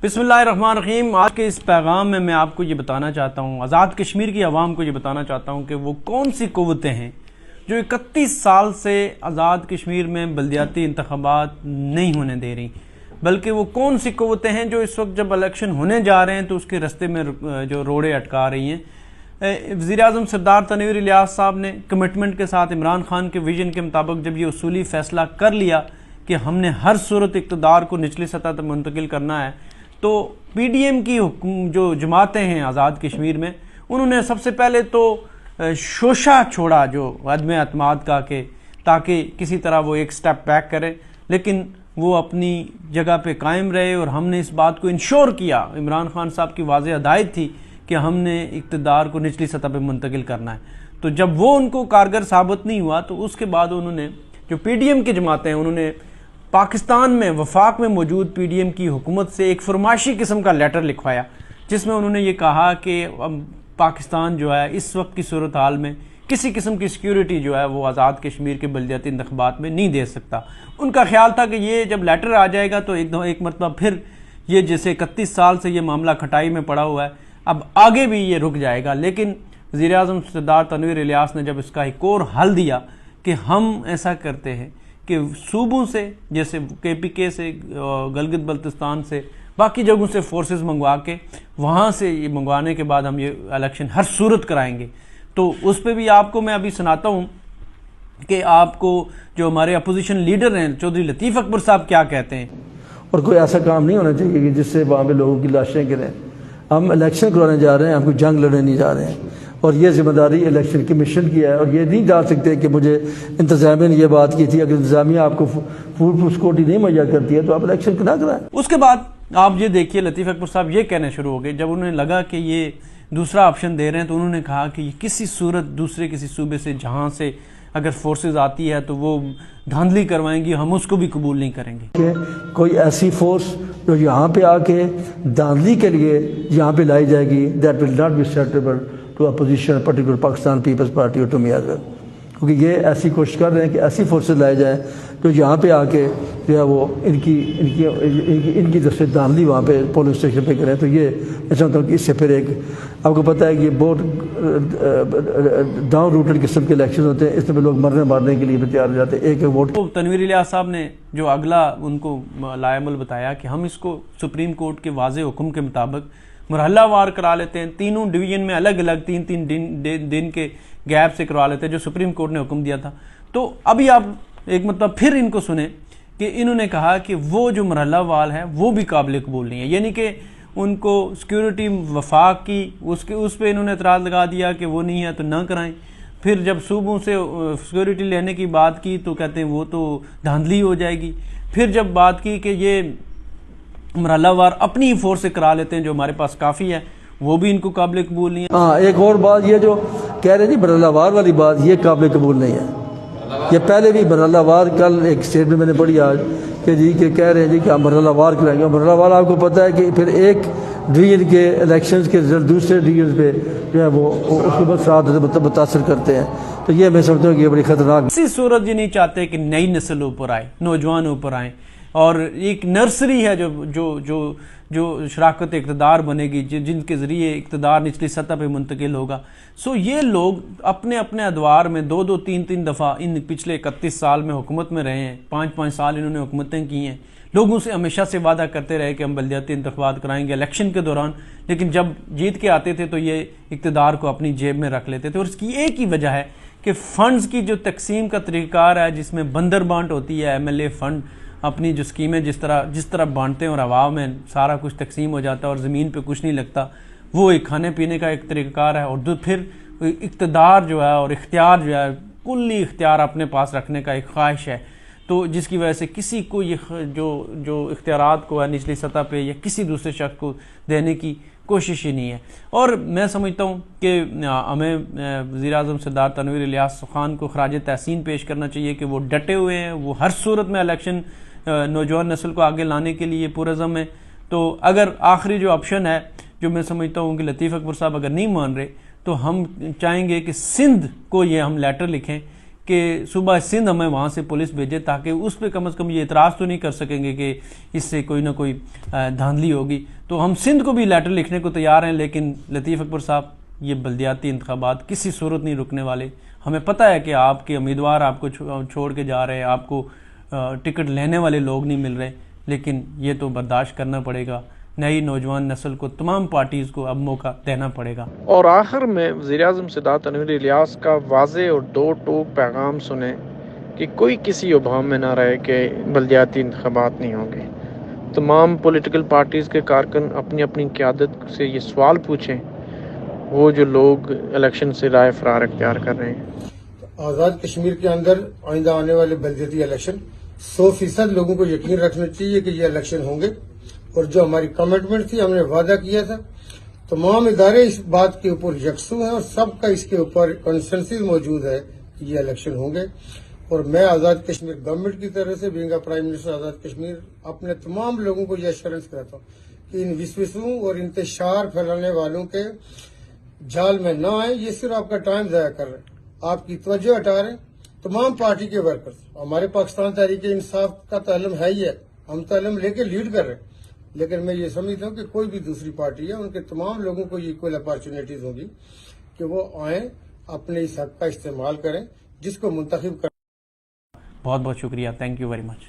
बिस्मिल्लाहिर्रहमानिर्रहीम। आज के इस पैगाम में मैं आपको ये बताना चाहता हूँ, आज़ाद कश्मीर की आवाम को ये बताना चाहता हूँ कि वो कौन सी क़ुव्वतें हैं जो 31 साल से आज़ाद कश्मीर में बल्दियाती इंतख़ाबात नहीं होने दे रही, बल्कि वो कौन सी क़ुव्वतें हैं जो इस वक्त जब इलेक्शन होने जा रहे हैं तो उसके रास्ते में जो रोड़े अटका रही हैं। वज़ीर-ए-आज़म सरदार तनवीर इलियास साहब ने कमिटमेंट के साथ इमरान खान के विजन के मुताबिक जब ये उसूली फ़ैसला कर लिया कि हमने हर सूरत इक़्तिदार को निचली सतह तक मुंतकिल करना है, तो PDM की जो जमातें हैं आज़ाद कश्मीर में, उन्होंने सबसे पहले तो शोशा छोड़ा जो अदम अतमाद का, के ताकि किसी तरह वो एक स्टेप बैक करें, लेकिन वो अपनी जगह पे कायम रहे। और हमने इस बात को इंश्योर किया, इमरान खान साहब की वाज़ेह हिदायत थी कि हमने इक़्तिदार को निचली सतह पे मुंतकिल करना है। तो जब वो उनको कारगर साबित नहीं हुआ तो उसके बाद उन्होंने जो PDM की जमातें हैं, उन्होंने पाकिस्तान में वफाक में मौजूद PDM की हुकूमत से एक फरमाइशी किस्म का लेटर लिखवाया, जिसमें उन्होंने ये कहा कि पाकिस्तान जो है इस वक्त की सूरत हाल में किसी किस्म की सिक्योरिटी जो है वो आज़ाद कश्मीर के बल्दियाती इंतख़ाबात में नहीं दे सकता। उनका ख्याल था कि ये जब लेटर आ जाएगा तो एक मरतबा फिर ये जैसे 31 साल से ये मामला खटाई में पड़ा हुआ है, अब आगे भी ये रुक जाएगा। लेकिन वज़ीर-ए-आज़म सरदार तनवीर इलियास ने जब इसका एक और हल दिया कि हम ऐसा करते हैं कि सूबों से, जैसे KPK से, गलगित बल्तिस्तान से, बाकी जगहों से फोर्सेस मंगवा के वहाँ से ये मंगवाने के बाद हम ये इलेक्शन हर सूरत कराएंगे। तो उस पर भी आपको मैं अभी सुनाता हूँ कि आपको जो हमारे अपोजिशन लीडर हैं चौधरी लतीफ़ अकबर साहब क्या कहते हैं। और कोई ऐसा काम नहीं होना चाहिए कि जिससे वहाँ पे लोगों की लाशें गिरें। हम इलेक्शन करवाने जा रहे हैं, हम कोई जंग लड़ने नहीं जा रहे हैं, और ये जिम्मेदारी इलेक्शन कमीशन की है। और ये नहीं डाल सकते कि मुझे इंतज़ामिया ने ये बात की थी, अगर इंतज़ामिया आपको फूल सिक्योरिटी नहीं मुहैया करती है तो आप इलेक्शन ना कराएं। उसके बाद आप ये देखिए, लतीफ़ अकबर साहब ये कहने शुरू हो गए, जब उन्हें लगा कि ये दूसरा ऑप्शन दे रहे हैं तो उन्होंने कहा कि किसी सूरत दूसरे किसी सूबे से जहाँ से अगर फोर्सेस आती है तो वो धांधली करवाएंगी, हम उसको भी कबूल नहीं करेंगे कि कोई ऐसी फोर्स जो यहाँ पे आके धांधली के लिए यहाँ पे लाई जाएगी, that will not be acceptable to opposition, particular Pakistan Peoples Party और टू मी एज वेल। क्योंकि ये ऐसी कोशिश कर रहे हैं कि ऐसी फोर्सेस लाए जाएँ जो यहाँ पे आके जो है वो इनकी दस्ते धांधली वहाँ पे पोलिंग स्टेशन पे करें। तो ये मैं चाहता हूँ कि इससे फिर एक, आपको पता है कि ये बहुत डाउन रूटेड किस्म के इलेक्शन होते हैं, इसमें लोग मारने के लिए भी तैयार हो जाते हैं एक वोट। तो तनवीर इलियास साहब ने जो अगला उनको लाएमल बताया कि हम इसको सुप्रीम कोर्ट के वाज़े हुक्म के मुताबिक मरहला वार करा लेते हैं, तीनों डिवीज़न में अलग अलग 3-3 दिन के गैप से करवा लेते हैं, जो सुप्रीम कोर्ट ने हुक्म दिया था। तो अभी आप एक मतलब फिर इनको सुने कि इन्होंने कहा कि वो जो मरहला वाल है वो भी काबिल कबूल नहीं है, यानी कि उनको सिक्योरिटी वफाक की उस पर इन्होंने एतराज़ लगा दिया कि वो नहीं है तो ना कराएं। फिर जब सूबों से सिक्योरिटी लेने की बात की तो कहते हैं वो तो धांधली हो जाएगी। फिर जब बात की कि ये मरहला वार अपनी ही फोर्स से करा लेते हैं जो हमारे पास काफ़ी है, वो भी इनको काबिल कबूल नहीं है। हाँ, एक और बात, ये जो कह रहे जी मरहला वार वाली बात, ये काबिल कबूल नहीं है। ये पहले भी मरहला वार, कल एक स्टेटमेंट मैंने पढ़ी आज कि जी के कह रहे हैं जी कि हम मरहला वार कराएंगे। मरहला वार आपको पता है कि फिर एक डिवीजन के इलेक्शंस के रिजल्ट दूसरे डिवीजन पे जो है वो उसके बाद साथ मुतासर करते हैं। तो ये मैं समझता हूँ कि ये बड़ी खतरनाक। इसी सूरत ये नहीं चाहते कि नई नस्ल ऊपर आए, नौजवान ऊपर आए, और एक नर्सरी है जो शराकत इक़्तिदार बनेगी, जिनके ज़रिए इक़्तिदार निचली सतह पे मुंतकिल होगा। सो ये लोग अपने अपने अदवार में 2-2, 3-3 दफ़ा इन पिछले 31 साल में हुकूमत में रहे हैं, 5-5 साल इन्होंने हुकूमतें की हैं, लोगों से हमेशा से वादा करते रहे कि हम बल्दियाती इंतख़ाबात कराएंगे इलेक्शन के दौरान, लेकिन जब जीत के आते थे तो ये इक़्तिदार को अपनी जेब में रख लेते थे। और इसकी एक ही वजह है कि फ़ंड्स की जो तकसीम का तरीक़ाकार है, जिसमें बंदर बांट होती है, MLA फ़ंड अपनी जो स्कीमें जिस तरह बांटते हैं और हवा में सारा कुछ तकसीम हो जाता है और ज़मीन पे कुछ नहीं लगता, वो एक खाने पीने का एक तरीक़ाकार है। और फिर इक़्तिदार जो है और इख्तियार जो है, कुल्ली इख्तियार अपने पास रखने का एक ख्वाहिश है, तो जिसकी वजह से किसी को ये जो इख्तियारात को है निचली सतह पे या किसी दूसरे शख्स को देने की कोशिश ही नहीं है। और मैं समझता हूँ कि हमें वज़ीर-ए-आज़म सरदार तनवीर इलियास खान को खराज तहसीन पेश करना चाहिए कि वो डटे हुए हैं, वो हर सूरत में इलेक्शन नौजवान नस्ल को आगे लाने के लिए पुरज़म है। तो अगर आखिरी जो ऑप्शन है, जो मैं समझता हूँ कि लतीफ़ अकबर साहब अगर नहीं मान रहे, तो हम चाहेंगे कि सिंध को ये हम लेटर लिखें کہ صوبہ سندھ ہمیں وہاں سے پولیس بھیجے تاکہ اس پہ کم از کم یہ اعتراض تو نہیں کر سکیں گے کہ اس سے کوئی نہ کوئی دھاندلی ہوگی. تو ہم سندھ کو بھی لیٹر لکھنے کو تیار ہیں, لیکن لطیف اکبر صاحب یہ بلدیاتی انتخابات کسی صورت نہیں رکنے والے. ہمیں پتہ ہے کہ آپ کے امیدوار آپ کو چھوڑ کے جا رہے ہیں, آپ کو ٹکٹ لینے والے لوگ نہیں مل رہے, لیکن یہ تو برداشت کرنا پڑے گا. نئی نوجوان نسل کو, تمام پارٹیز کو اب موقع دینا پڑے گا. اور آخر میں وزیراعظم سعادت انور الیاس کا واضح اور دو ٹوک پیغام سنیں کہ کوئی کسی ابہام میں نہ رہے کہ بلدیاتی انتخابات نہیں ہوں گے. تمام پولیٹیکل پارٹیز کے کارکن اپنی اپنی قیادت سے یہ سوال پوچھیں, وہ جو لوگ الیکشن سے رائے فرار اختیار کر رہے ہیں. آزاد کشمیر کے اندر آئندہ آنے والے بلدیاتی الیکشن 100% لوگوں کو یقین رکھنا چاہیے کہ یہ الیکشن ہوں گے, اور جو ہماری کمٹمنٹ تھی, ہم نے وعدہ کیا تھا, تمام ادارے اس بات کے اوپر یکسو ہیں اور سب کا اس کے اوپر کنسنسس موجود ہے کہ یہ الیکشن ہوں گے. اور میں آزاد کشمیر گورنمنٹ کی طرف سے بینگا پرائم منسٹر آزاد کشمیر اپنے تمام لوگوں کو یہ ایشورنس کرتا ہوں کہ ان وسوسوں اور انتشار پھیلانے والوں کے جال میں نہ آئیں. یہ صرف آپ کا ٹائم ضائع کر رہے ہیں, آپ کی توجہ ہٹا رہے ہیں. تمام پارٹی کے ورکرز, ہمارے پاکستان تحریک انصاف کا تو علم ہے ہی ہے, ہم تو علم لے کے لیڈ کر رہے ہیں, لیکن میں یہ سمجھتا ہوں کہ کوئی بھی دوسری پارٹی ہے, ان کے تمام لوگوں کو یہ ایکول اپارچونیٹیز ہوں گی کہ وہ آئیں, اپنے اس حق کا استعمال کریں جس کو منتخب کر. بہت بہت شکریہ, تھینک یو ویری مچ.